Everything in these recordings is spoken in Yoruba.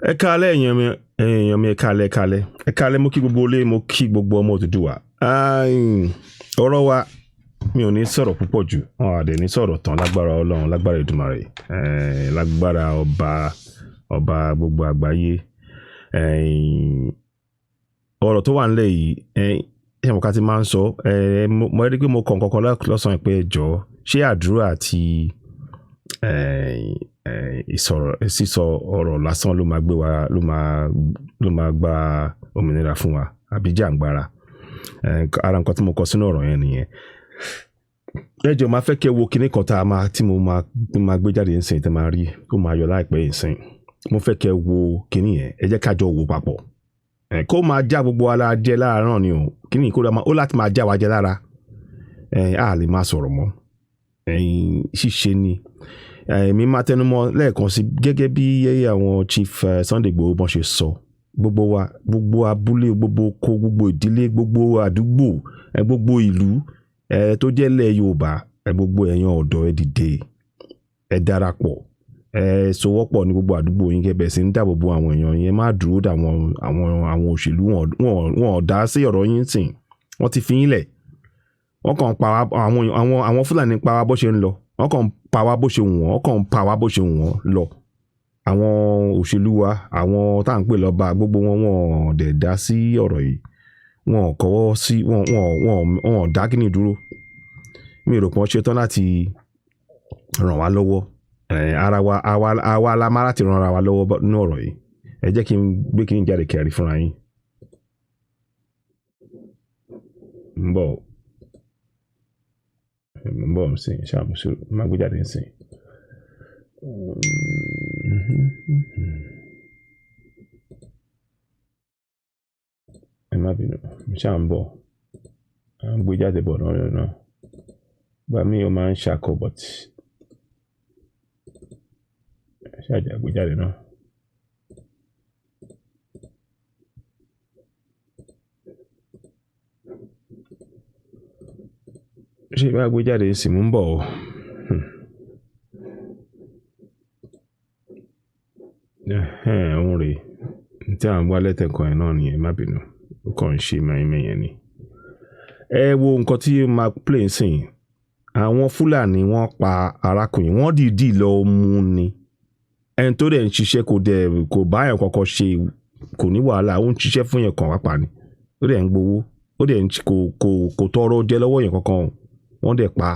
Ẹ káalẹ́ èèyàn mi ẹ káalẹ́ mo kí gbogbo ilé mo kí gbogbo ọmọ Odùduwà. Ọ̀rọ̀ wa mi ò ní sọ̀rọ̀ púpọ̀ jù a dẹ̀ ní sọ̀rọ̀ tán lágbára Ọlọ́run lágbára Èdùmàrè lágbára ọba gbogbo àgbáyé. Ọ̀rọ̀ tó wà nílẹ̀ yìí ẹ mọ̀ ká ti máa ń sọ mo rí pé mo kàn kankan lọ́sàn-án pé ẹjọ́ ṣé àdúrà àti sísọ ọ̀rọ̀ lásán ló máa gbé wa ló máa gba òmìnira fún wa àbí jàǹgbára. Ara nǹkan tí mo kọ sínú ọ̀rọ̀ yẹn nìyẹn. Ẹjọ́ máa fẹ́ kẹ́ wo kinní kan tí mo máa gbé jáde nísìnyí tẹ́ máa rí kó máa yọ láìpẹ́ ìsìn. Mo fẹ́ kẹ́ wo kinní yẹn ẹ jẹ́ ká jọ wò papọ̀. Kó máa já gbogbo ara jẹ láàárọ̀ ni o kinní kó ó láti máa já wa jẹ lára. A lè máa sọ̀rọ̀ mọ́. Ṣíṣe ni. Mi máa tẹnumọ́ lẹ́ẹ̀kan sí gẹ́gẹ́ bí àwọn Chief Sunday Gbogbo bọ́n ṣe sọ. Gbogbo abúlé, gbogbo oko, gbogbo ìdílé, gbogbo àdúgbò, gbogbo ìlú tó jẹ́ ilẹ̀ Yorùbá, gbogbo ẹ̀yàn ọ̀dọ́ ẹ dìde, ẹ darapọ̀, sowọ́pọ̀ ní gbogbo àdúgbò yín kẹ́bẹ̀ sí ń dáàbò bo àwọn èèyàn yẹn má dúró dà àwọn òṣèlú wọn dá sí ọ̀rọ̀ yín sìn wọ́n ti fi yín lẹ̀ wọ́n kàn pa àwọn Fúlàní pa wá bó ṣe ń lọ wọ́n kàn pa wá bó ṣe wù wọ́n kàn pa wá bó ṣe wù wọ́n lọ àwọn òṣèlú wa àwọn tá à ń pè lọ́ba gbogbo wọn dẹ̀ dá sí ọ̀rọ̀ yìí wọn kọ́wọ́ sí wọn dá kíní dúró mi rò pé wọ́n ṣetán láti ràn wá lọ́wọ́ àwa la máa láti ran ara wa lọ́wọ́ nínú ọ̀rọ̀ yìí ẹ jẹ́ kí n gbé kíní jáde kẹrin fúnra yín ń bọ̀ sí ṣàmùsùn má gbé jáde sí. Ẹ má bínú ṣáà ń bọ̀ à ń gbé jáde bọ̀ náà gbà mí o máa ń ṣàkó but ṣáàjà gbé jáde náà. Ṣé bá gbé jáde sì mú ń bọ̀ o. Òun rèé tí à ń wá lẹ́tẹ̀kọ̀ ẹ̀ náà nìyẹn má bínú ó kàn ń ṣe mẹ́yìn ni. Ẹ wo nǹkan tí máa play sìn àwọn Fúlàní wọ́n pa arákùnrin wọ́n dìídì lọ mú ni ẹni tó dẹ̀ ń ṣiṣẹ́ kò bá yẹn kọ́kọ́ ṣe kò ní wàhálà ó ń ṣiṣẹ́ fún yẹn kan wá pa ni ó dẹ̀ ń gbowó ó dẹ̀ kò tọrọ jẹ lọ́wọ́ yẹn kankan wọ́n dẹ̀ pa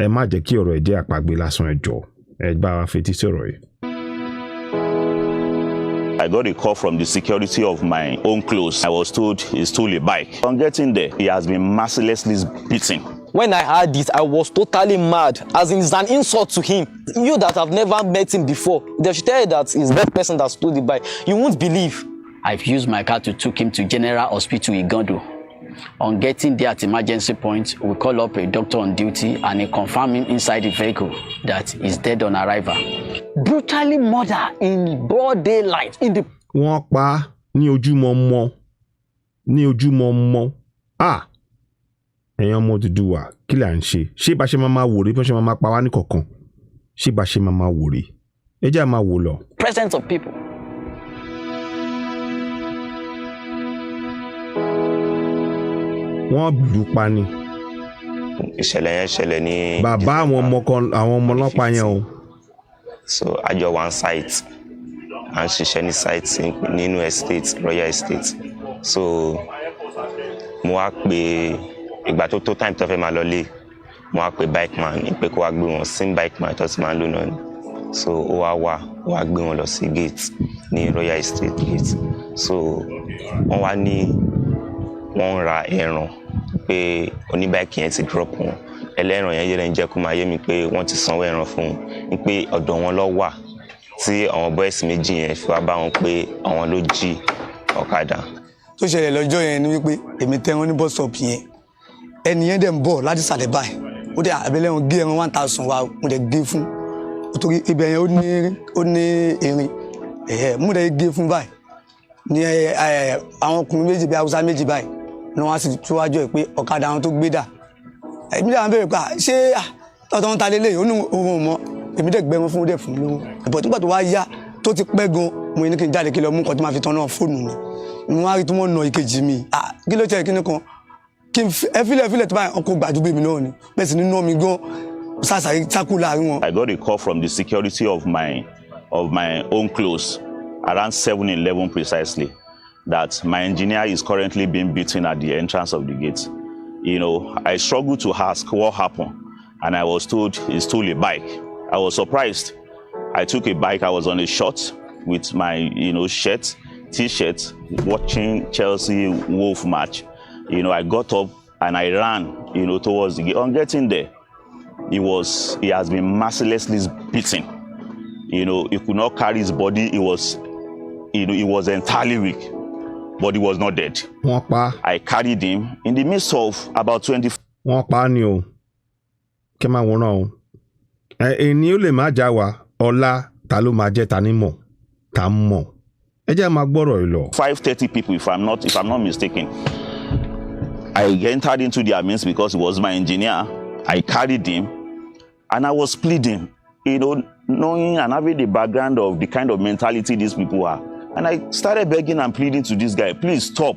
ẹ má jẹ́ kí ọ̀rọ̀ ẹ̀ jẹ́ àpagbé lásán ẹ jọ̀ọ́ ẹ bá wa fetí sí ọ̀rọ̀ yìí. I got a call from the security of my own clothes. I was told he stole a bike. On getting there, he has been mercilessly beaten. When I heard this, I was totally mad, as in it's an insult to him. You that have never met him before, they should tell you that he's that person that stole the bike. You won't believe. I've used my car to take him to General Hospital in Gondo. On getting there at emergency point, we call up a doctor on duty and he confirmed him inside the vehicle that he's dead on arrival. Brutally murdered in broad daylight. Wọ́n pa ní ojúmọmọ. Ẹ̀yin ọmọ Odùduwà kí là ń ṣe? Ṣé bá ṣe máa wò rí bí wọ́n ṣe máa pa wá ní kọ̀ọ̀kan? Ṣé bá ṣe máa wò rí? Ẹ jẹ́ máa wò lọ. Presence of people. Wọ́n lù pa ni. Ìṣẹ̀lẹ̀ yẹn ṣẹlẹ̀ ní. Bàbá àwọn ọmọ ọlọ́pàá yẹn o. So àjọ one site à ń ṣiṣẹ́ ní site nínú estate Royal Estate so mo wá pè ìgbà tó time tó fẹ́ máa lọ lé mo wá pè bike man pé kó wá gbé wọn sí bike man tó ti máa ń lò náà ni so ó wá gbé wọn lọ sí gate ní Royal Estate gate so wọ́n wá ní wọ́n ra ẹran pé oníbàìkì yẹn ti drop wọn ẹlẹ́ran yẹn yẹn jẹ́ kó máa yé mi pé wọ́n ti sanwó ẹran fún un pé ọ̀dọ̀ wọn ló wà tí àwọn boys méjì yẹn fi wá bá wọn pé àwọn ló jí ọ̀kadà. Tó ṣẹlẹ̀ lọ́jọ́ yẹn ni wípé èmi tẹ́ wọn ní bus stop yẹn ẹni yẹn dẹ̀ ń bọ̀ láti sàlẹ̀ báyìí ó dẹ̀ abẹ́lẹ́ wọn gé ẹran 1000 wa mo dẹ̀ gé fún nítorí ibẹ̀ yẹn ó ní erin mo dẹ̀ gé fún báyìí ní àwọn ọkùnrin méjì bíi Hausa méjì báyìí ni wọ́n á sì túwájú ẹ̀ pé ọ̀kadà àwọn tó gbé dà èmi dẹ̀ wọ́n bẹ̀rẹ̀ pé ṣé tọ́tọ́ ń ta lélẹ̀ ó ní òun ò mọ̀ èmi dẹ̀ gbẹ́mọ́ fún dẹ̀ fún mi lówó ẹ̀bọ̀ nígbà tó wá yá tó ti pẹ́ gan mo ní kí n jáde kí lọ mú nǹkan tí máa fi tán náà fóònù mi mo wá rí tí wọ́n na ìkejì mi kí ló tẹ̀ kí ni kan kí n fílẹ̀ tó báyìí ọkọ̀ gbàdúgbò mi náà ni bẹ́ẹ̀ sì ní ná mi gan sàṣàrí sákú láàrin wọn. I got a call from the security of my own close around 7:11 precisely that my engineer is currently being beaten at the entrance of the gate. You know, I struggled to ask what happened, and I was told he stole a bike. I was surprised. I took a bike. I was on a short with my, shirt, t-shirt, watching Chelsea Wolf match. I got up and I ran, towards the gate. On getting there, he has been mercilessly beaten. He could not carry his body. He was entirely weak, but he was not dead. I carried him in the midst of about 20. Wọ́n pa ni o. Kẹ́ máa wòran o. Ẹni ó lè má já wa, ọ̀la ta ló máa jẹ́ ta ní mọ̀, ta mọ̀. Ẹ jẹ́ máa gbọ́rọ̀ yìí lọ. 530 people, if I'm not mistaken. I entered into their midst because he was my engineer. I carried him, and I was pleading, knowing and having the background of the kind of mentality these people are. And I started begging and pleading to this guy, please stop.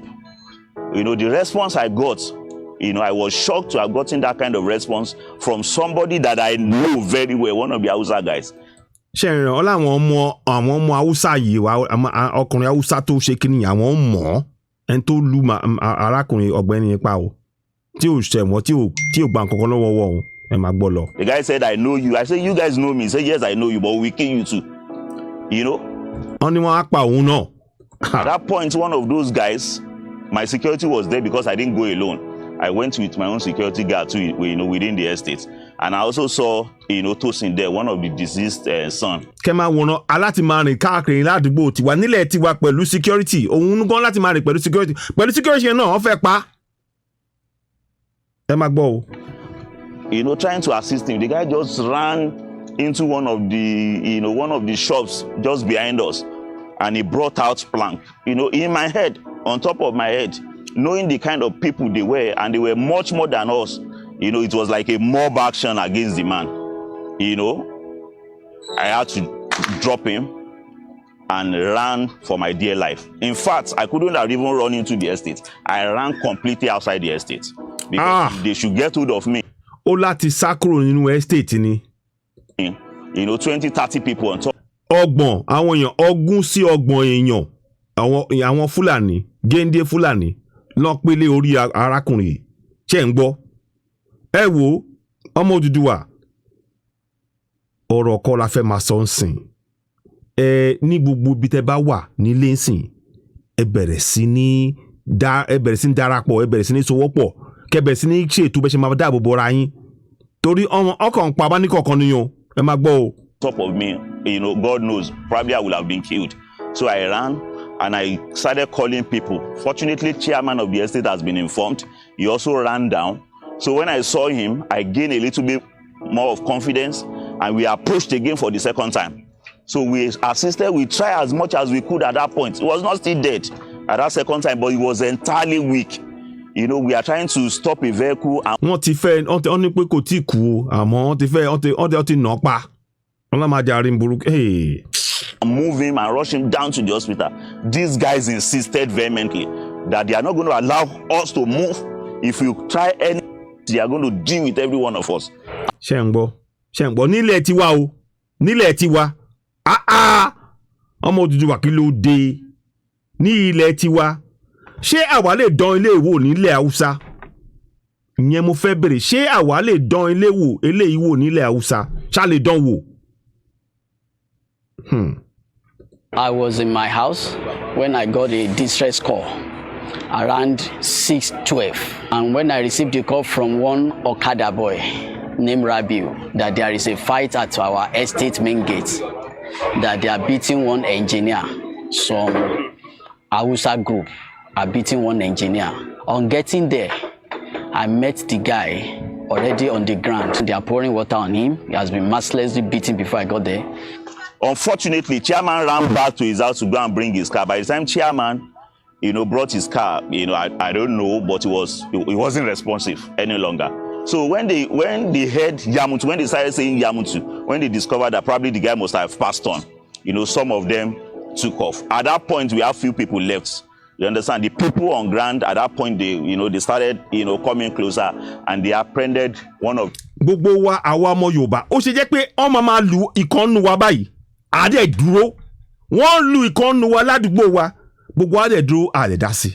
The response I got, I was shocked to have gotten that kind of response from somebody that I know very well, one of the Hausa guys. Ṣé ìrìn ọ̀la àwọn ọmọ Hausa yìí wá ọkùnrin Hausa tó ṣe kíni àwọn mọ̀ ẹni tó lu arákùnrin ọ̀gbẹ́ni pa o tí ò ṣẹ̀wọ̀n tí ò gba nǹkan kan lọ́wọ́ wọn ẹ máa gbọ́ lọ. The guy said, I know you. I said, you guys know me. He said, yes, I know you, but we kill you too. Wọ́n ní wọ́n á pa òun náà. At that point, one of those guys, my security was there because I didn't go alone. I went with my own security guard too, within the estate. And I also saw, Tosin there, one of the deceased son. Kẹ́ máa wọ̀nà aláti máa rìn káàkiri ládùúgbò tiwa nílẹ̀ tiwa pẹ̀lú security. Òun gan láti máa rìn pẹ̀lú security. Pẹ̀lú security yẹn náà wọ́n fẹ́ pa. Ẹ máa gbọ́ o. Trying to assist him. The guy just ran into one of the shops just behind us. And he brought out plank. In my head, on top of my head, knowing the kind of people they were, and they were much more than us, it was like a mob action against the man. I had to drop him and ran for my dear life. In fact, I couldn't have even run into the estate. I ran completely outside the estate because they should get hold of me. Ó láti sá kúrò nínú estate ni. 20-30 people on top. Ọgbọ̀n àwọn èèyàn ogún sí ọgbọ̀n èèyàn àwọn Fúlàní géńdé Fúlàní lọ pélé orí arákùnrin ṣe ń gbọ́. Ẹ wo ọmọ Odùduwà ọ̀rọ̀ kọ́ la fẹ́ máa sọ ń sìn. Ní gbogbo ibi tẹ́ bá wà nílé ń sìn ẹ bẹ̀rẹ̀ sí ní darapọ̀ ẹ bẹ̀rẹ̀ sí ní sowọ́pọ̀ kẹ́ bẹ̀rẹ̀ sí ní ṣètò bẹ́ẹ̀ ṣe máa dáàbò bo ara yín torí ọkàn pa bá ní kọ̀ọ̀kan nìyẹn ẹ máa gbọ́ o. Top of me, God knows, probably I would have been killed. So I ran and I started calling people. Fortunately, chairman of the estate has been informed. He also ran down. So when I saw him, I gained a little bit more of confidence, and we approached again for the second time. So we assisted, we tried as much as we could at that point. He was not still dead at that second time, but he was entirely weak. We are trying to stop a vehicle. Wọ́n ti fẹ́ wọ́n ní pé kò tí kú àmọ́ wọ́n ti nà pa. Move him and rush him down to the hospital. These guys insisted vehemently that they are not going to allow us to move. If you try any, they are going to deal with every one of us. Ṣé ń gbọ́ nílẹ̀ tiwa o nílẹ̀ tiwa ọmọ Odùduwà kí ló dé ní ilẹ̀ tiwa ṣé àwa lè dán ilé wò nílẹ̀ Haúsá ìyẹn mo fẹ́ bèrè ṣé àwa lè dán ilé wò eléyìí wò nílẹ̀ Haúsá ṣá lè dán wò. I was in my house when I got a distress call around 6:12, and when I received a call from one Okada boy named Rabiu that there is a fight at our estate main gate, that they are beating one engineer. Some Hausa group are beating one engineer. On getting there, I met the guy already on the ground. They are pouring water on him. He has been mercilessly beaten before I got there. Unfortunately, chairman ran back to his house to go and bring his car. By the time chairman, brought his car, I don't know, but he wasn't responsive any longer. So when they heard Yamutu, when they started saying Yamutu, when they discovered that probably the guy must have passed on, some of them took off. At that point, we have few people left. You understand? The people on ground at that point, they started, coming closer, and they apprehended one of. Gbogbo wa àwa ọmọ Yorùbá ó ṣe jẹ́ pé ọmọ máa lu ìkan nu wa báyìí àdẹ dúró wọ́n lu ìkan nu wa ládùúgbò wa gbogbo àdẹ dúró àdẹ dá sí.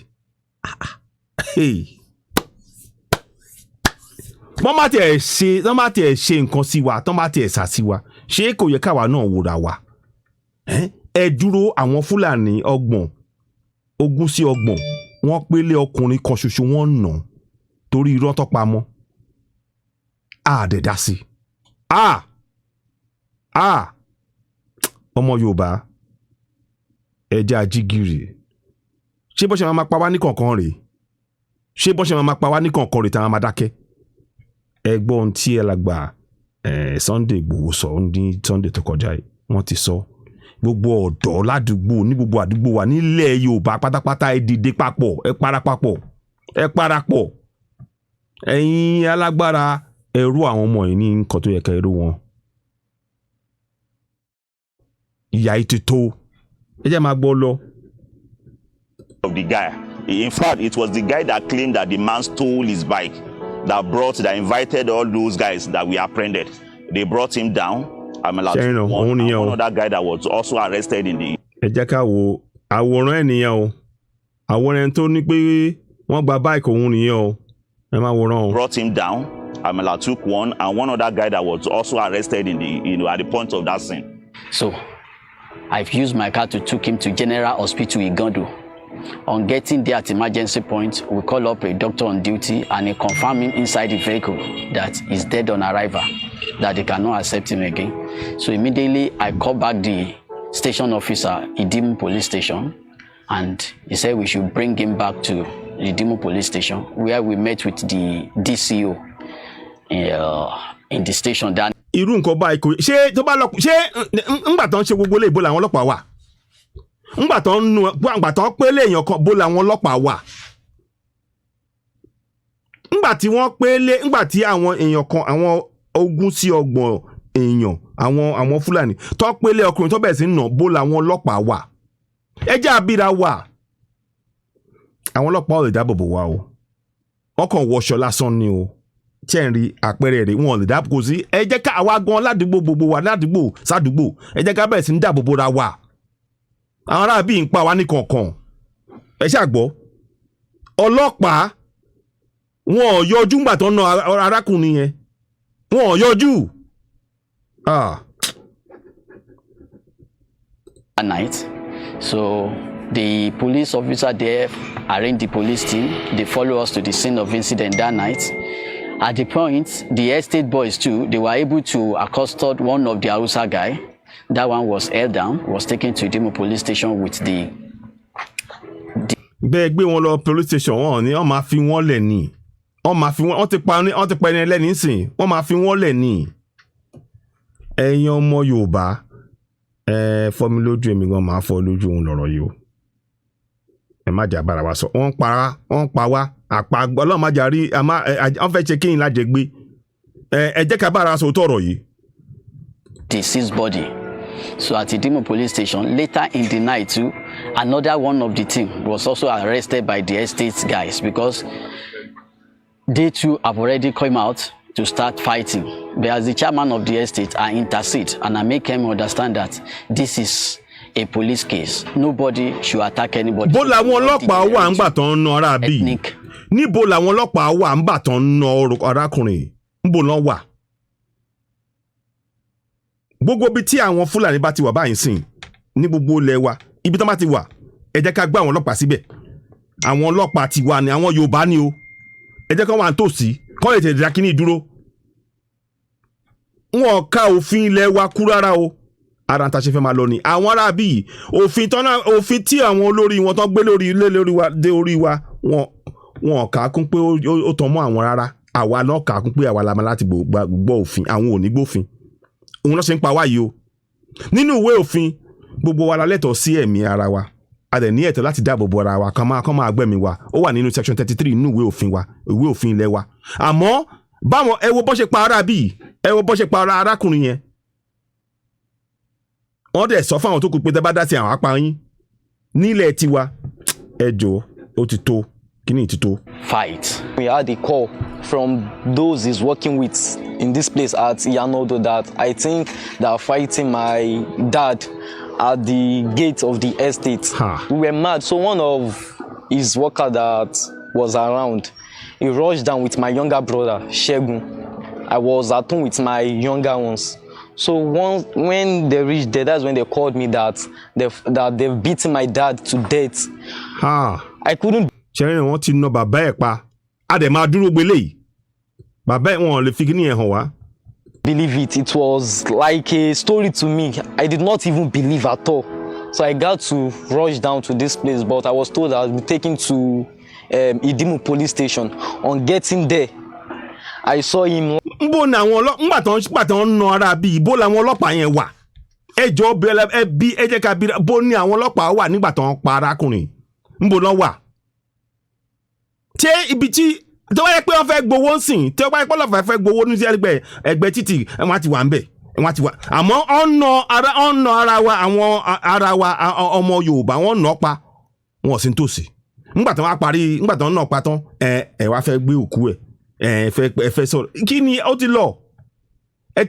wọ́n má tiẹ̀ ṣe nǹkan sí wa tán má tiẹ̀ sà sí wa ṣé kò yẹ káwa náà wòra wa ẹ dúró àwọn Fúlàní 20 sí 30 wọ́n pélé ọkùnrin kan ṣoṣo wọ́n nà torí irọ́ tó pamọ́ àdẹ̀dá sí ọmọ Yorùbá ẹja ajígìrì ṣé bó ṣe máa pa wá ní kọ̀ọ̀kan rèé ṣé bó ṣe máa pa wá ní kọ̀ọ̀kan rèé tá a máa dákẹ́ ẹgbọ́n tí ẹ lágbà Sunday Igboho sọ ní Sunday tó kọjá yìí wọ́n ti sọ gbogbo ọ̀dọ́ ládùúgbò ní gbogbo àdúgbò wa nílẹ̀ Yorùbá pátápátá ẹ dìde papọ̀ ẹ parapọ̀ ẹ̀yin alágbára ẹrú àwọn ọmọ yìí ní nǹkan tó yẹ ká ẹrú wọn ìyà ètò ẹ jẹ́ máa gbọ́ lọ. Of the guy. In fact, it was the guy that claimed that the man stole his bike that invited all those guys that we apprehended. They brought him down. One other guy that was also arrested in the. Ẹ jẹ́ ká wo àwòrán ènìyàn o àwòrán tó ní pé wọ́n gba bike òun nìyẹn o ẹ máa wòrán o. Brought him down. Amala took one, and one other guy that was also arrested in the at the point of that scene. So, I've used my car to take him to General Hospital Igando. On getting there at emergency point, we call up a doctor on duty and he confirmed him inside the vehicle that he's dead on arrival, that they cannot accept him again. So immediately I called back the station officer, Idimu police station, and he said we should bring him back to the Idimu police station, where we met with the DCO in the station. Irú nǹkan báyìí kò ṣé tó bá lọ ṣé ńgbà tán ṣe gbogbo lè bó làwọn ọlọ́pàá wà ńgbà tán pé léèyàn kan bó làwọn ọlọ́pàá wà ńgbà tí àwọn èèyàn kan àwọn 20 sí 30 èèyàn àwọn Fúlàní tó pé lé ọkùnrin tó bẹ̀rẹ̀ sí nà bó làwọn ọlọ́pàá wà ẹjẹ́ àbíra wà àwọn ọlọ́pàá ò lè dáàbòbò wa o wọ́n kàn wọṣọ lásán ni o tí ẹ̀ ń rí àpẹẹrẹ rẹ̀ wọn lè dáàbò kò sí ẹ jẹ́ ká àwa gan ládùúgbò gbogbo wa ládùúgbò sádùúgbò ẹ jẹ́ ká bẹ̀rẹ̀ sí ní dáàbòbò ra wa àwọn ará bíi ń pa wá ní kọ̀ọ̀kan ẹ ṣàgbọ́ ọlọ́pàá wọn ò yọjú ńgbà tó ń na arákùnrin yẹn wọn ò yọjú. That night, so the police officer there arranged the police team. They follow us to the scene of incident that night. At the point, the estate boys too, they were able to accosted one of the Hausa guy. That one was held down, was taken to Idimu police station with the. Bẹ́ẹ̀ gbé wọn lọ police station wọn ni wọ́n máa fi wọ́n lẹ̀ ní wọ́n ti pa ẹni ẹlẹ́ni nísìn wọ́n máa fi wọ́n lẹ̀ ní. Ẹ̀yin ọmọ Yorùbá fọ́ mi lójú èmi gan máa fọ́ lójú òun lọ́rọ̀ yìí o ẹ má jà bára wa sọ wọ́n pa wá àpá Ọlọ́run má jà rí wọ́n fẹ́ ṣe kíyìn lájẹ gbé ẹ jẹ́ ká bára sọ tọ̀rọ̀ yìí. Deceased body. So at Idimu police station, later in the night too, another one of the team was also arrested by the estate guys because they too have already come out to start fighting. But as the chairman of the estate, I intercede and I make him understand that this is a police case. Nobody should attack anybody. Bó làwọn ọlọ́pàá wà ńgbà tán ń na ará bí? Níbo làwọn ọlọ́pàá wà ńgbà tán ń na arákùnrin? Níbo ló wà? Gbogbo bí tí àwọn Fúlàní bá ti wà báyìí sìn ní gbogbo ilẹ̀ wa ibi tán bá ti wà ẹ jẹ́ ká gbé àwọn ọlọ́pàá síbẹ̀ àwọn ọlọ́pàá ti wà ní àwọn Yorùbá ni o ẹ jẹ́ kán wà nítòsí kán lè tètè dákíní dúró wọn ká òfin ilẹ̀ wa kú rárá o ara ta ṣe fẹ́ máa lọ ni àwọn ará bíi òfin tí àwọn olórí wọn tán gbé lórí wa dé orí wa wọn kà á kún pé ó tàn mọ́ àwọn rárá àwa náà kà á kún pé àwa la máa láti gbọ́ òfin àwọn ò ní gbófin òun ló ṣe ń pa wá yìí o nínú ìwé òfin gbogbo wa la lẹ́tọ̀ọ́ sí ẹ̀mí ara wa a dẹ̀ ní ẹ̀tọ́ láti dáàbò bo ara wa kán máa gbẹ̀mí wa ó wà nínú section 33 nínú ìwé òfin wa ìwé òfin ilẹ̀ wa àmọ́ báwọn ẹ wo bó ṣe pa ara bíi ẹ wo bó ṣe pa ara arákùnrin yẹn wọ́n dẹ̀ sọ fún àwọn tó kù pé tẹ́ bá dá sí àwọn apá yín nílẹ̀ tiwa ẹ jọ̀ọ́ ó ti tó kíní ti tó. Fight. We had a call from those he's working with in this place at Yanodo that I think they are fighting my dad at the gate of the estate. We were mad. So one of his workers that was around, he rushed down with my younger brother, Shegun. I was at home with my younger ones. So when they reached there, that's when they called me that they've beaten my dad to death. I couldn't. Ṣé wọ́n ti nà bàbá ẹ̀ pa? A dẹ̀ máa dúró gbélé yìí. Bàbá ẹ̀ wọn lè fi kíní ẹ̀ hàn wá. Believe it, it was like a story to me. I did not even believe at all. So I got to rush down to this place, but I was told I would be taken to Idimu police station. On getting there, I saw him. Nbo ni àwọn ọlọ́pàá ńgbà tán nà ara bí ibo làwọn ọlọ́pàá yẹn wà. Ẹ jọ̀ọ́ bẹ̀rẹ̀ ẹ bí ẹ jẹ́ ká bí bo ni àwọn ọlọ́pàá wà nígbà tán pa arákùnrin. Nbo ló wà. Ṣé ibi tí tó bá yẹ pé wọ́n fẹ́ gbowó ńsìn tó bá yẹ pé ọlọ́pàá fẹ́ gbowó ní ẹgbẹ́ títì wọ́n ti wà ńbẹ̀ wọ́n ti wà àmọ́ ọ̀nà ara wa àwọn ara wa ọmọ Yorùbá wọ́n nà pa wọ́n sì ń tòsí nígbà tí wọ́n parí nígbà tí wọ́n nà pa tán ẹ wá fẹ́ gbé òkú ẹ fẹ́ sọ̀rọ̀ kí ni ó ti lọ ẹ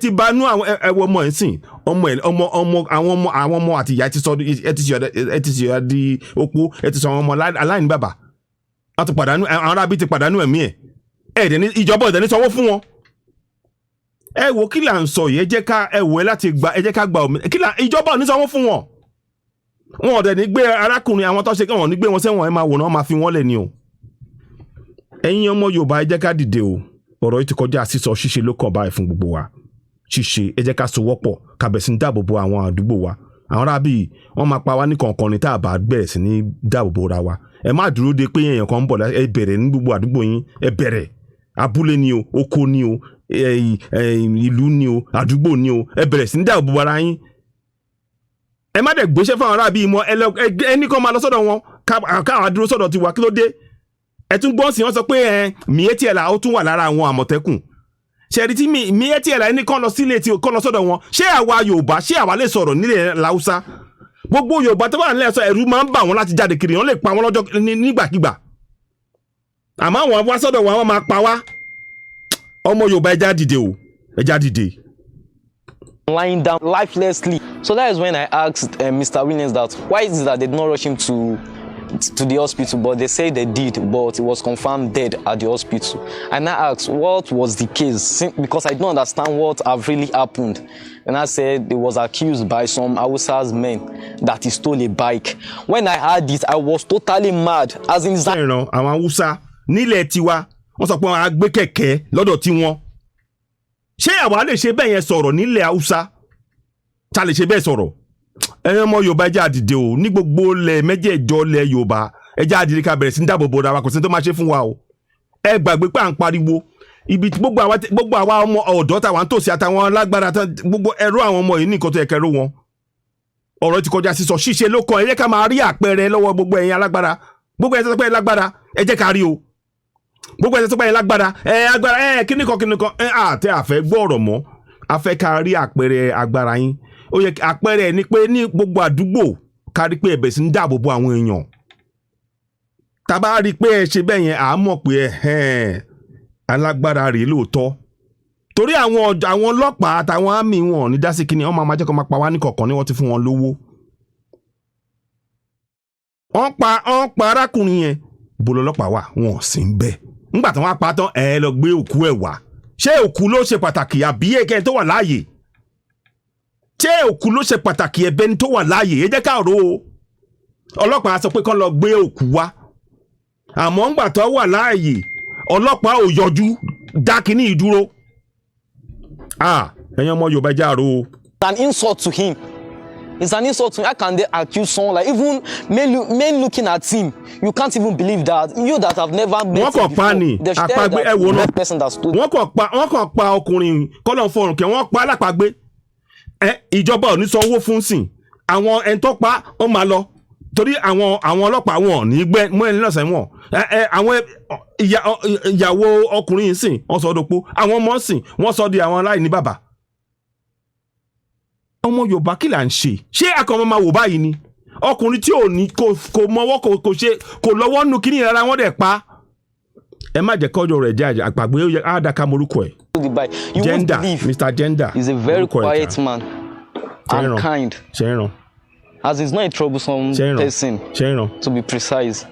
ti ba nú àwọn ẹwọ ọmọ ẹ̀ sìn àwọn ọmọ àti ìyá ẹ ti sọ di opó ẹ ti sọ àwọn ọmọ aláìní bàbá wọ́n ti pàdánù àwọn arábí ti pàdánù ẹ̀mí ẹ̀ dẹ̀ ní ìjọba ọ̀dẹ̀ ní sanwó fún wọn. Ẹ wo kí là ń sọ yìí ẹ jẹ́ ká ẹ wò ẹ láti gba ẹ jẹ́ ká gba òmìnira kí là ìjọba ò ní sanwó fún wọn. Wọn ọ̀dẹ̀ ní gbé arákùnrin àwọn tó ṣe kí wọ́n ní gbé wọn sẹ́wọ̀n ẹ máa wòran máa fi wọ́n lẹ̀ ni o. Ẹ̀yin ọmọ Yorùbá ẹ jẹ́ ká dìde o ọ̀rọ̀ yìí ti kọjá sísọ ṣíṣe ló kàn báyìí fún gbogbo wa ṣíṣe ẹ jẹ́ ká sowọ́pọ̀ ká bẹ̀rẹ̀ sí ní dáàbò bo àwọn àdúgbò wa àwọn arábì wọ́n máa pa wá ní kọ̀ọ̀kan ní tá a bá bẹ̀rẹ̀ sí ní dáàbò bo ra wa ẹ má dúró de pé èèyàn kan ń bọ̀ ẹ bẹ̀rẹ̀ ní gbogbo àdúgbò yín ẹ bẹ̀rẹ̀ abúlé ni o oko ni o ìlú ni o àdúgbò ni o ẹ bẹ̀rẹ̀ sí ní dáàbò bo ara yín ẹ má dẹ̀ gbéṣẹ́ fún àwọn arábì mọ́ ẹni kan máa lọ sọ́dọ̀ wọn káwọn adúró sọ́dọ̀ tiwa kí ló dé ẹ tún gbọ́n sí wọ́n sọ pé mietiela ó tún wà lára àwọn àmọ̀tẹ́kùn ṣẹ̀rí tí mietiela ẹni kan lọ sílé tí kan lọ sọ́dọ̀ wọn ṣé àwa Yorùbá ṣé àwa lè sọ̀rọ̀ nílẹ̀ Haúsá gbogbo Yorùbá tó bá nílẹ̀ sọ ẹ̀rù máa ń bà wọ́n láti jáde kiri wọ́n lè pa wọ́n lọ́jọ́ nígbàkigbà àmọ́ àwọn wá sọ́dọ̀ wọn máa pa wá ọmọ Yorùbá ẹja dìde o ẹja dìde. Lying down lifelessly. So that is when I asked Mr. Williams that why is it that they did not rush him to the hospital, but they say they did, but it was confirmed dead at the hospital. And I asked what was the case because I don't understand what have really happened. And I said he was accused by some Hausa's men that he stole a bike. When I heard it, I was totally mad. As in àwọn Hausa nílẹ̀ tiwa wọ́n sọ pé wọ́n á gbé kẹ̀kẹ́ lọ́dọ̀ tiwọn. Ṣé àwa lè ṣe bẹ́ẹ̀ yẹn sọ̀rọ̀ nílẹ̀ Hausa? Ta lè ṣe bẹ́ẹ̀ sọ̀rọ̀? Ẹ̀yin ọmọ Yorùbá ẹjẹ́ àdìde o ní gbogbo lẹ̀ mẹ́jẹ̀ẹ̀jọ lẹ̀ Yorùbá ẹjẹ́ àdìde ká bẹ̀rẹ̀ sí ní dáàbò bo ra wa kò sí tó máa ṣe fún wa o. Ẹ gbàgbé pé à ń pariwo ibi gbogbo àwa ọmọ ọ̀dọ́ táwa ń tòsí àtàwọn alágbára gbogbo ẹ̀rọ àwọn ọmọ yìí ní nǹkan tó yẹ kẹrù wọn. Ọ̀rọ̀ ti kọjá sísọ ṣíṣe ló kàn ẹ jẹ́ ká máa rí àpẹẹrẹ lọ́wọ́ gbogbo ẹ̀yin alágbára gbogbo ẹ̀yin tó pẹ́ lágbára ẹ jẹ́ ká rí o. Gbogbo ẹ̀yin tó pẹ́ lágbára agbára kíníkan àtẹ àfẹ́ gbọ́ ọ̀rọ̀ mọ́ afẹ́ ká rí àpẹẹrẹ agbára yín ó yẹ àpẹẹrẹ ni pé ní gbogbo àdúgbò ká rí pé ẹ̀bẹ̀ sí ń dáàbò bo àwọn èèyàn tá bá rí pé ẹ ṣe bẹ́ẹ̀ yẹn à á mọ̀ pé alágbára rèé lóòótọ́ torí àwọn ọlọ́pàá àtàwọn àmì wọn ní dásí kíni wọ́n máa jẹ́ kó máa pa wá ní kọ̀ọ̀kan ní wọ́n ti fún wọn lówó wọ́n pa arákùnrin yẹn bolo ọlọ́pàá wà wọn ò sí ń bẹ̀ nígbà tí wọ́n pa tán ẹ lọ gbé òkú ẹ̀ wá ṣé òkú ló ṣe pàtàkì àbí ẹ̀kẹ́ tó wà láàyè ṣé òkú ló ṣe pàtàkì ẹ̀bẹ́ni tó wà láàyè ẹ jẹ́ ká rò ó ọlọ́pàá sọ pé kán lọ gbé òkú wá àmọ́ ńgbà tó wà láàyè ọlọ́pàá ò yọjú dá kínní ìdúró ẹ̀yin ọmọ Yorùbá já rò ó. An insult to him. It's an insult to him. How can they accuse someone like even men looking at him? You can't even believe that. You that have never met him before. Àpagbé ẹ wò náà. Wọ́n kàn pa ọkùnrin kọ́lọ̀ fọrùn kẹ́ wọ́n pa alápagbé. Ìjọba ò ní sanwó fún sìn. Àwọn ẹni tó pa ó máa lọ. Torí àwọn ọlọ́pàá wọn ní gbẹ́ mọ́ ẹni lọ́sẹ̀ wọn. Àwọn ìyàwó ọkùnrin sìn wọ́n sọ dopó. Àwọn ọmọ sìn wọ́n sọ di àwọn aláìní bàbá. ọmọ Yorùbá kí là ń ṣe akọmọ máa wò báyìí ni ọkùnrin tí ò ní kò mọwọ́ kò ṣe kò lọ́wọ́ nù kíní rárá wọ́n dẹ̀ pa ẹ má jẹ́ kọ́jọ́ rẹ̀ jẹ́ àgbàgbé àdàkà morúkọ ẹ̀. Gender, Mr. Gender. He's a very quiet man and kind. As he's not a troublesome person, to be precise.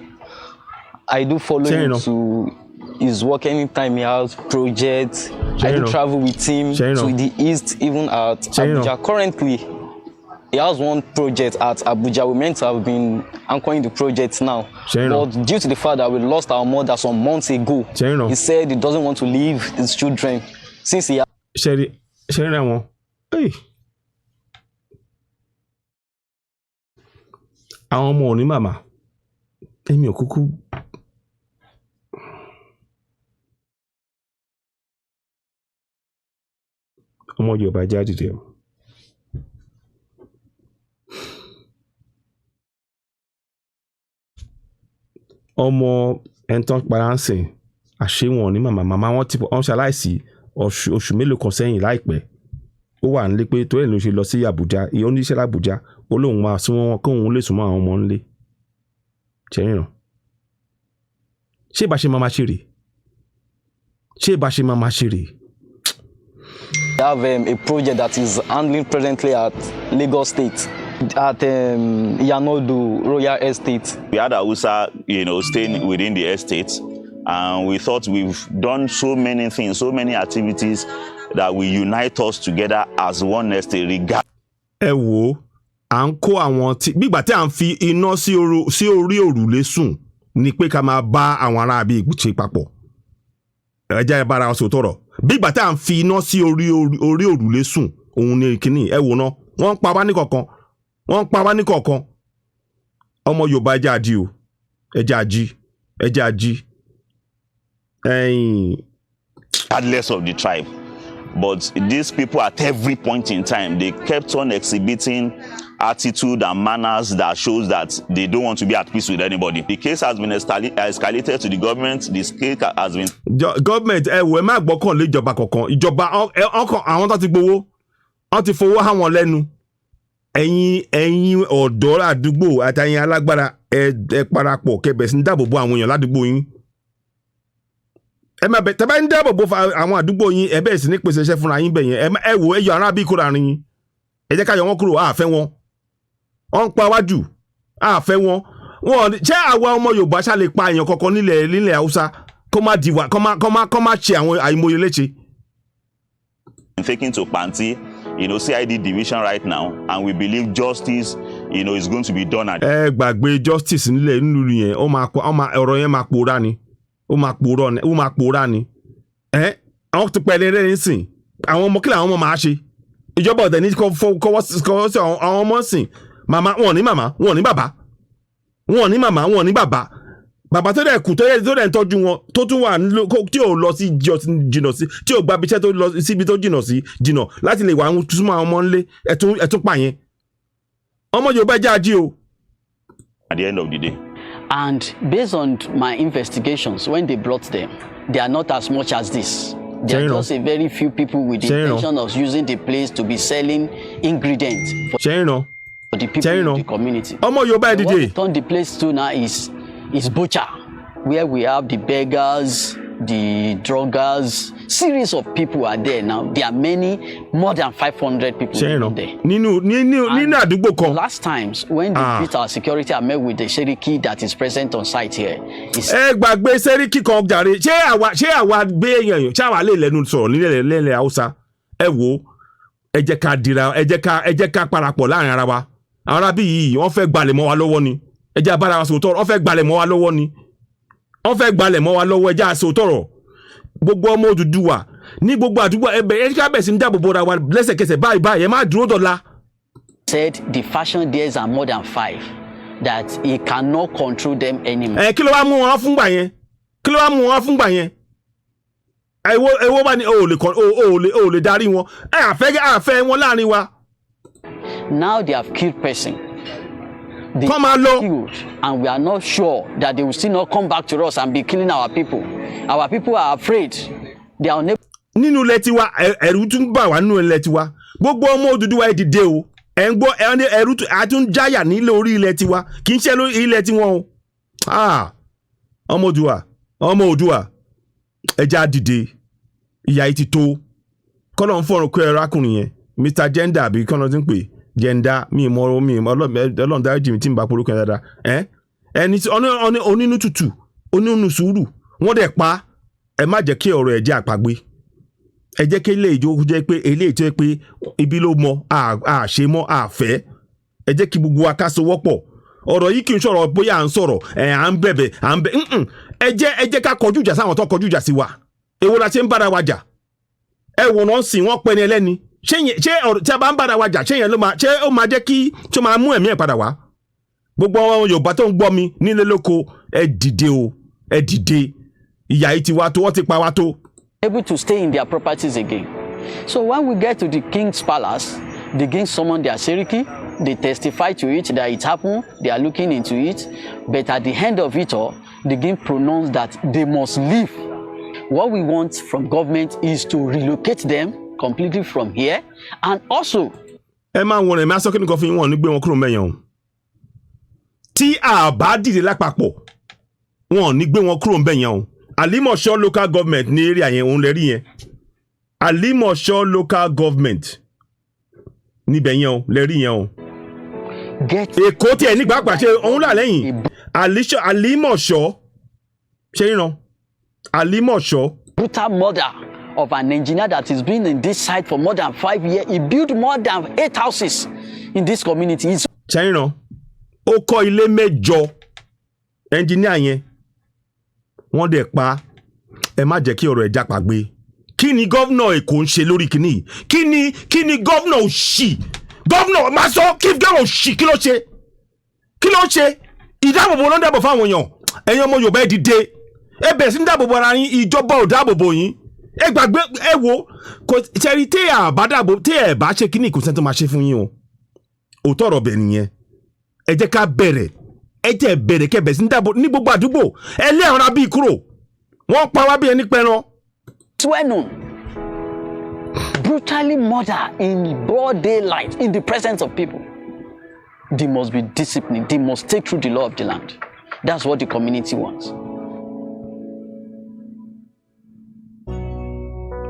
I do follow him to his work anytime he has projects. I do travel with him to the east, even at Abuja. Currently, he has one project at Abuja. We're meant to have been anchoring the project now. But due to the fact that we lost our mother some months ago, he said he doesn't want to leave his children since he has... Hey. Àwọn ọmọ òní màmá èmi ò kúkú ọmọ Yorùbá jáde dé ọmọ ẹntàn paránsìn àṣewọ̀n ní màmá wọn ti wọ́n ṣaláìsí oṣù mélòó kan sẹ́yìn láìpẹ́ ó wà nílé pé tó ẹ̀ ló ṣe lọ sí Àbújá ìyẹn oníṣẹ́ l'Àbújá ó lóun máa súnmọ́ wọn kóun lè súnmọ́ àwọn ọmọ ńlé ṣẹ́yìn ṣé bá ṣe máa ṣe rè We have a project that is handling presently at Lagos State, at Yanodo Royal Estate. We had Hausa, staying within the estate, and we thought we've done so many things, so many activities that will unite us together as one estate. Ẹ wo à ń kó àwọn tí gbígbà tí à ń fi iná sí orí òrùlé sùn ni pé ká máa bá àwọn ará bí ìgbìtì papọ̀. Ẹ jẹ́ bára wọn sòtọ̀rọ̀. Bígbà tí à ń fi iná sí orí òrùlé sùn òun ni kíní ẹ wò ná wọ́n ń pa wá ní kọ̀ọ̀kan ọmọ Yorùbá ẹjẹ́ àjí o ẹjẹ́ àjí regardless of the tribe. But these people at every point in time, they kept on exhibiting attitude and manners that shows that they don't want to be at peace with anybody. The case has been escalated to the government. This case has been... Government, ẹ má gbọ́kàn lé ìjọba kankan. Ìjọba, àwọn tó ti gbowó, wọ́n ti fowó há wọn lẹ́nu. Ẹ̀yin ọ̀dọ́ àdúgbò àtàyìn alágbára ẹ parapọ̀ kẹ́bẹ̀ sí ń dáàbòbò àwọn èèyàn ládùúgbò yín. Ẹ má bẹ̀ tẹ́bá ń dáàbòbò àwọn àdúgbò yín ẹ bẹ̀rẹ̀ sí ní pèsè iṣẹ́ fúnra yín bẹ̀ yẹn ẹ wò ẹ yọ ará bí kúrò àárín yín. Ẹ jẹ́ ká yọ wọ́n kúrò àfẹ́ wọn. Wọ́n ń pa wájú àfẹ́ wọn. Ṣé àwa ọmọ Yorùbá ṣá lè pa èèyàn kankan nílẹ̀ Hausa kó má diwa kó má ṣe àwọn àìmọye léṣe. Taken to Panti, CID division right now, and we believe justice, is going to be done at... Ẹ gbàgbé justice nílẹ̀ nínú yẹn ọ̀rọ̀ yẹn máa pòórá ni. Ó máa pòórá ni. Àwọn tó pẹ̀lẹ́ rẹ̀ nísìn àwọn ọmọ kílà àwọn ọmọ máa ṣe. Ìjọba ọ̀dẹ̀ ní kọ́wọ́ sí àwọn ọmọ sìn màmá wọn ní màmá wọn ní bàbá wọn ní màmá wọn ní bàbá bàbá tó dẹ̀ kù tó dẹ̀ ń tọ́jú wọn tó tún wà tí ò lọ sí jìnà sí tí ò gba ibiṣẹ́ tó lọ síbi tó jìnà láti lè wà súnmọ́ àwọn ọmọ ńlé ẹ̀tún pààyàn ọmọ Yorùbá jẹ́ ají o. At the end of the day. And based on my investigations, when they brought them, they are not as much as this. There are just a very few people with the intention of using the place to be selling ingredients for the people in the community. What they turn the place to now is butcher, where we have the beggars, the druggers, series of people are there now. There are more than 500 people there. Last times when they beat our security, I met with the Seriki that is present on site here. Gbàgbé Seriki kan jàre. Ṣé àwa gbé èèyàn ṣé àwa lè lẹ́nu sọ̀rọ̀ nílẹ̀ Hausa. Ẹ wò ẹ jẹ́ ká dira ẹ jẹ́ ká parapọ̀ láàrin ara wa. Àwọn arábí yìí wọ́n fẹ́ gbalẹ̀ mọ́ wa lọ́wọ́ ni. Ẹ jẹ́ abára wa sòótọ́ wọ́n fẹ́ gbalẹ̀ mọ́ wa lọ́wọ́ ni. Wọ́n fẹ́ gbalẹ̀ mọ́ wa lọ́wọ́ ẹ jẹ́ àsòótọ́rọ̀. Gbogbo ọmọ Oduduwa ní gbogbo àdúgbò ẹ ká bẹ̀ sí ń dáàbò bora wa lẹ́sẹ̀kẹsẹ̀ báyìí ẹ má dúró dọ̀la. Said the fashion days are more than 5, that he cannot control them anymore. Kí ló wá mú wọn fúngbà yẹn? Èwo bá ní o lè darí wọn. Àfẹ́ wọn láàrin wa. Now they have killed person. Come on, and we are not sure that they will still not come back to us and be killing our people. Our people are afraid. They are unable. Nínú ilẹ̀ tiwa ẹ̀rù tún bà wá nínú ilẹ̀ tiwa gbogbo ọmọ Odùduwà ẹ dìde o ẹ ń gbọ́ ẹrú àtúnjáyà nílé orí ilẹ̀ tiwa kì í ṣe ilẹ̀ tiwọn o ọmọ Odùduwà ẹja dìde ìyà yìí ti tó kọ́nà ń fọ̀rọ̀ kó ẹ̀rọ akùnrin yẹn Mr. Gender àbí kọ́nà tí ń pè Gender mi ọlọ́run dárí jìmí tí ń bá polókè dáadáa ẹni tí onínú tutù onínú sùúrù wọ́n dẹ̀ pa ẹ má jẹ́ kí ọ̀rọ̀ ẹ̀ jẹ́ àpagbé ẹ jẹ́ kí ilé ìjó jẹ́ pé eléyìí tó yẹ pé ibi ló mọ àṣe mọ́ àfẹ́ ẹ jẹ́ kí gbogbo wa ká sowọ́pọ̀ ọ̀rọ̀ yìí kì í sọ̀rọ̀ bóyá à ń sọ̀rọ̀ à ń bẹ̀bẹ̀ ẹ jẹ́ ká kọjú ìjà sáwọn tó kọjú ìjà sí wa èwo la ṣe ń bára wa jà ẹ wò náà sìn wọ́n pẹ́ ni ẹlẹ́ni ṣé ọ̀rọ̀ tí a bá ń bára wa jà ṣé yẹn ṣé ó máa jẹ́ kí tó máa mú ẹ̀mí ẹ̀ padà wá gbogbo àwọn Yorùbá tó ń gbọ́ mi nílé lóko ẹ dìde o ẹ dìde ìyà yìí ti wá tó wọ́n ti pa wá tó. Able to stay in their properties again. So when we get to the king's palace, the king summon their Seriki, they testify to it that it happened, they are looking into it, but at the end of it all, the king pronounced that they must leave. What we want from government is to relocate them completely from here, and also. ẹ máa wọ̀n ẹ̀ máa sọ kí ni kan fi wọ́n ní gbé wọn kúrò mẹ́yàn o tí a bá dìde lápapọ̀ wọn ò ní gbé wọn kúrò mẹ́yàn o Alimosho local government ní area yẹn òun lè rí yẹn Alimosho local government níbẹ̀ yẹn o lè rí yẹn o Èkó tí ẹ̀ nígbà pàṣẹ òun là lẹ́yìn Alimosho ṣe ríran Alimosho. Brutal murder of an engineer that has been in this site for more than 5 years. He built more than 8 houses in this community. Ṣe ríran ó kọ́ ilé 8 engineer yẹn wọ́n dẹ̀ pa ẹ má jẹ́ kí ọ̀rọ̀ ẹ̀ jápa gbé kí ni gọ́vnọ̀ Èkó ń ṣe lórí kìíní kí ni gọ́vnọ̀ òṣì gọ́vnọ̀ máa sọ kí gọ́vnọ̀ òṣì kí ló ṣe ìdáàbòbò ló ń dáàbò fáwọn èèyàn ẹ̀yin ọmọ Yorùbá ẹ dìde ẹ bẹ̀rẹ̀ sí ń dáàbòbò ara yín ìjọba ò dáàbòbò yín ẹ gbàgbé ẹ wo kò tẹ́rí tí ẹ bá ṣe kíní ìkùnsẹ́ tó máa ṣe fún yín o òótọ́ ọ̀rọ̀ bẹ̀ nìyẹn ẹ jẹ́ ká bẹ̀rẹ̀ ẹ jẹ́ bẹ̀rẹ̀ kẹ́ bẹ̀rẹ̀ sí ń dáàbò ní gbogbo àdúgbò ẹ lé àwọn abí kúrò wọ́n pa wá bí ẹni pẹran. Swenu brutally murder in broad daylight in the presence of people. They must be disciplined. They must take through the law of the land. That's what the community wants.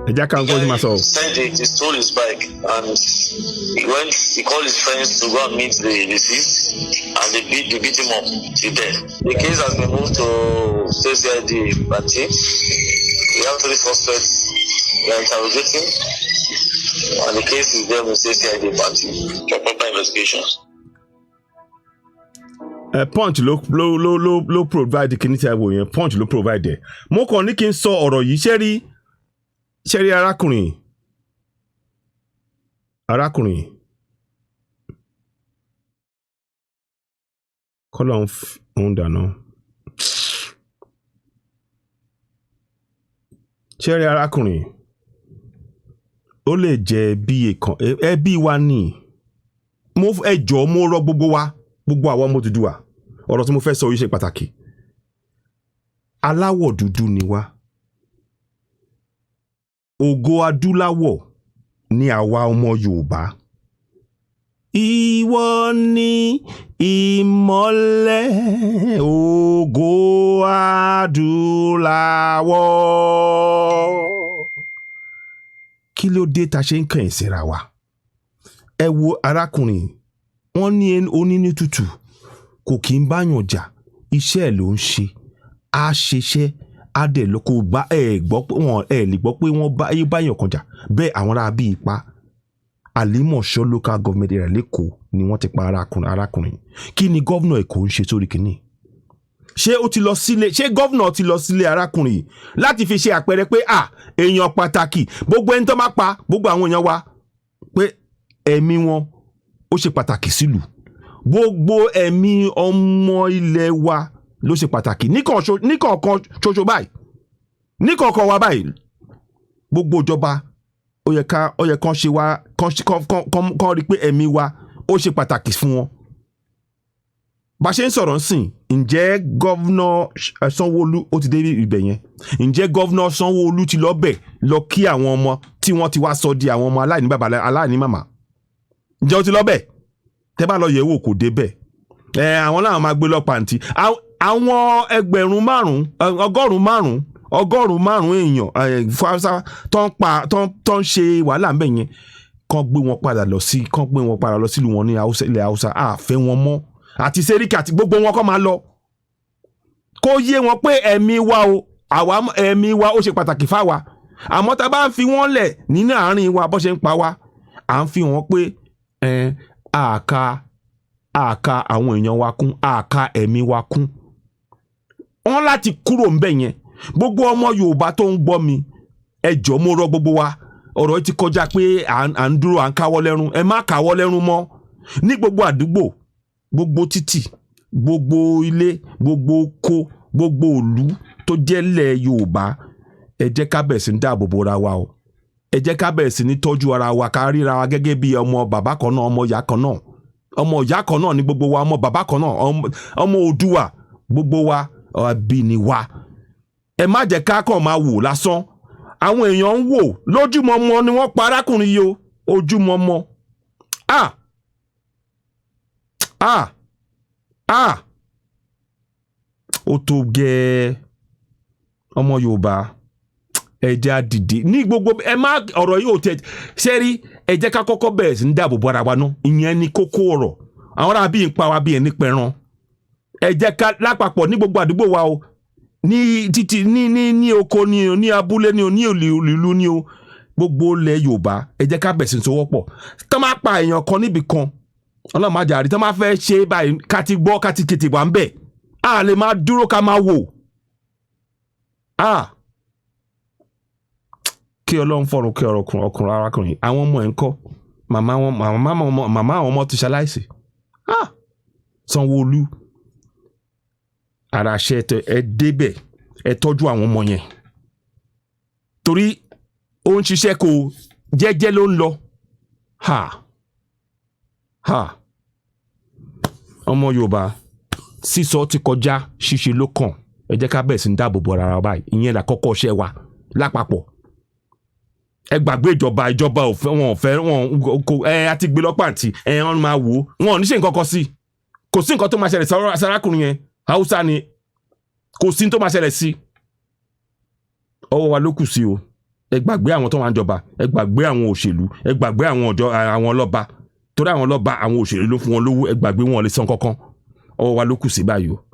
He stole his bike and he called his friends to go and meet the deceased and they beat him up to death. The case has been moved to CID Banti. We have 3 suspects we are interrogating and the case is there with CID Banti for proper investigations. Punch ló provide kìíní tí a wò yẹn Punch ló provide ẹ̀ mo kàn ní kí n sọ ọ̀rọ̀ yìí ṣẹ́rí arákùnrin kọ́lọ̀ ń dáná ṣẹ́rí arákùnrin ó lè jẹ́ bí ẹbí wa ní ẹjọ́ mo rọ gbogbo àwọn ọmọ Odùduwà ọ̀rọ̀ tí mo fẹ́ sọ yìí ṣe pàtàkì aláwọ̀ dúdú ni wá ògo adúláwọ̀ ni àwa ọmọ Yorùbá ìwọ ni ìmọ́lẹ̀ ògo adúláwọ̀ kí ló dé ta ṣe ń kàn síra wa ẹ wo arákùnrin wọ́n ní onínú tútù kò kí ń báyàn jà iṣẹ́ ẹ̀ ló ń ṣe á ṣiṣẹ́ adẹ ló kó bá gbọ́ pé wọ́n lè gbọ́ pé wọ́n báyàn kan jà bẹ́ẹ̀ àwọn ará bíi ipa Alimosho local government area lẹ́kọ̀ọ́ ni wọ́n ti pa arákùnrin kí ni gọ́vnọ̀ Èkó ń ṣe sórí kìíní ṣé gọ́vnọ̀ ti lọ sílé arákùnrin láti fi ṣe àpẹẹrẹ pé èèyàn pàtàkì gbogbo ẹni tó máa pa gbogbo àwọn èèyàn wa pé ẹ̀mí wọn ó ṣe pàtàkì sílùú gbogbo ẹ̀mí ọmọ ilẹ̀ wa ló ṣe pàtàkì níkọ̀ọ̀kan ṣoṣo báyìí níkọ̀ọ̀kan wa báyìí gbogbo ìjọba ó yẹ kán ṣe wá kán rí pé ẹ̀mí wa ó ṣe pàtàkì fún wọn. bá ṣe ń sọ̀rọ̀ sìn ǹjẹ́ gọ́vnọ̀ Sanwó-Olú ó ti dé ibẹ̀ yẹn ǹjẹ́ gọ́vnọ̀ Sanwó-Olú ti lọ bẹ̀ lọ kí àwọn ọmọ tí wọ́n ti wá sọ di àwọn ọmọ aláìní bàbá aláìní màmá ǹjẹ́ ó ti lọ bẹ̀ tẹ́ bá lọ yẹ̀ wò kò dé bẹ̀ àwọn náà máa gbé lọ pàǹtí àwọn ẹgbẹ̀rún márùn-ún èèyàn fáwọsá tó ń ṣe wàhálà ń bẹ̀ yẹn kàn gbé wọn padà lọ sílùú wọn ní ilẹ̀ Hausa àfẹ́ wọn mọ́ àti Sẹ́ríkì àti gbogbo wọn kọ́ máa lọ kó yé wọn pé ẹ̀mí wa ó ṣe pàtàkì fáwa àmọ́ tá a bá ń fi wọ́n lẹ̀ nínú àárín wa bó ṣe ń pa wá à ń fi wọn pé àka àwọn èèyàn wa kún àka ẹ̀mí wa kún wọ́n láti kúrò ń bẹ̀ yẹn gbogbo ọmọ Yorùbá tó ń gbọ́ mi ẹ jọ̀ọ́ mo rọ̀ gbogbo wa ọ̀rọ̀ ti kọjá pé à ń dúró à ń káwọ́ lẹ́rún ẹ má káwọ́ lẹ́rún mọ́ ní gbogbo àdúgbò gbogbo títì gbogbo ilé gbogbo oko gbogbo ìlú tó jẹ́ ilẹ̀ Yorùbá ẹ jẹ́ ká bẹ̀rẹ̀ sí ní dáàbò bo ara wa o ẹ jẹ́ ká bẹ̀rẹ̀ sí ní tọ́jú ara wa ká ríra wa gẹ́gẹ́ bí ọmọ bàbá kan náà ọmọ ìyá kan náà ọmọ ìyá kan náà ní gbogbo wa ọmọ bàbá kan náà ọmọ Oòduà gbogbo wa àbí ni wa ẹ má jẹ́ ká kàn máa wò lásán àwọn èèyàn ń wò lójúmọmọ ni wọ́n pa arákùnrin yìí o ojúmọmọ ó tó gẹ́ ọmọ Yorùbá ẹ jẹ́ á dìde ní gbogbo ẹ má ọ̀rọ̀ yìí ò tẹ̀ ṣe rí ẹ jẹ́ ká kọ́kọ́ bẹ̀rẹ̀ sí ní dáàbò bo ara wa náà ìyẹn ni kókó ọ̀rọ̀ àwọn ará bí ń pa wa bí ẹni pẹran ẹ jẹ́ ká lápapọ̀ ní gbogbo àdúgbò wa o ní títí ní oko ní abúlé ní ìlú ní o gbogbo ilẹ̀ Yorùbá ẹ jẹ́ ká bẹ̀rẹ̀ sí ní sowọ́pọ̀ tó máa pa èèyàn kan níbì kan Ọlọ́run má jàre tó máa fẹ́ ṣe báyìí ká ti gbọ́ ká ti kètè wà ń bẹ̀ a lè máa dúró ká máa wò kí Ọlọ́run fọ̀run kí ọkùnrin arákùnrin àwọn ọmọ ẹ̀ ń kọ́ màmá àwọn ọmọ ti ṣaláìsí Sanwó-Olú ara ṣe ẹ débẹ̀ ẹ tọ́jú àwọn ọmọ yẹn torí ó ń ṣiṣẹ́ kó jẹ́jẹ́ ló ń lọ ọmọ Yorùbá sísọ ti kọjá ṣíṣe ló kàn ẹ jẹ́ ká bẹ̀rẹ̀ sí ní dáàbò bo ara wa báyìí ìyẹn là kọ́kọ́ ṣẹ́ wa lápapọ̀ ẹ gbàgbé ìjọba òfẹ́ wọn àti gbé lọ́pàá àti wọ́n máa wò wọn ò ní ṣe nǹkan kan sí kò sí nǹkan tó máa ṣẹlẹ̀ sárákùnrin yẹn Hausa ni kò sí tó máa ṣẹlẹ̀ sí ọwọ́ wa ló kù sí o ẹ gbàgbé àwọn tó wà ń jọba ẹ gbàgbé àwọn òṣèlú ẹ gbàgbé àwọn ọlọ́ba torí àwọn ọlọ́ba àwọn òṣèlú ló fún wọn lówó ẹ gbàgbé wọn lè san kankan ọwọ́ wa ló kù sí báyìí o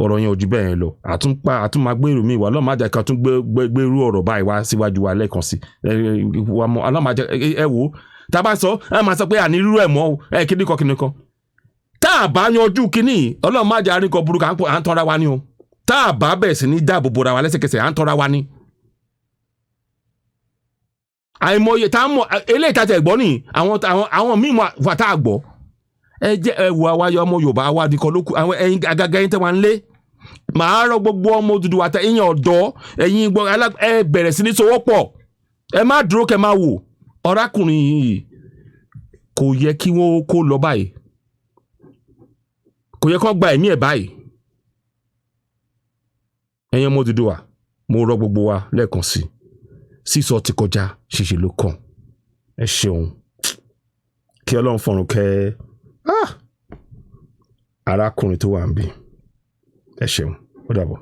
ọ̀rọ̀ yẹn ò ju bẹ́ẹ̀ yẹn lọ àtún máa gbé èrò mi wá ọlọ́mọ àjẹ́ kan tún gbé irú ọ̀rọ̀ báyìí wá síwájú wa lẹ́ẹ̀kan sí ọlọ́mọ àjẹ́ ẹ wò ó tá a bá sọ ẹ máa sọ pé àní irú ẹ̀ mọ́ o ẹ kíní kan tá a bá yanjú kíní ọlọ́mọ àjẹ́ àríkọ burúkú à ń tanra wa ni o tá a bá bẹ̀rẹ̀ sí ní dáàbò bora wa lẹ́sẹ̀kẹsẹ̀ à ń tanra wa ni. àìmọye tá a mọ eléyìí tá a tẹ̀ gbọ́ nìyí àwọn míì wà tá a gbọ́ ẹ jẹ́ ẹ wo àwa ọmọ Yorùbá àwa adìkan ló kù àwọn ẹ̀yin àgàgà yín tẹ́ wà ń lé màá rọ gbogbo ọmọ Odùduwà àti ẹ̀yin ọ̀dọ́ ẹ̀yin gbọ́ ẹ bẹ̀rẹ̀ sí ní sowọ́pọ̀ ẹ má dúró kẹ́ máa wò ọ̀rákùnrin yìí kò yẹ kí wọ́n kó lọ báyìí kò yẹ kó gba ẹ̀mí ẹ̀ báyìí ẹ̀yin ọmọ Odùduwà mo rọ gbogbo wa lẹ́ẹ̀kan sí sísọ ti kọjá ṣíṣe ló kàn ẹ ṣeun kí Ọlọ́run fọ̀run kẹ́ arákùnrin tó wà ń bí ẹ ṣeun ó dàbọ̀.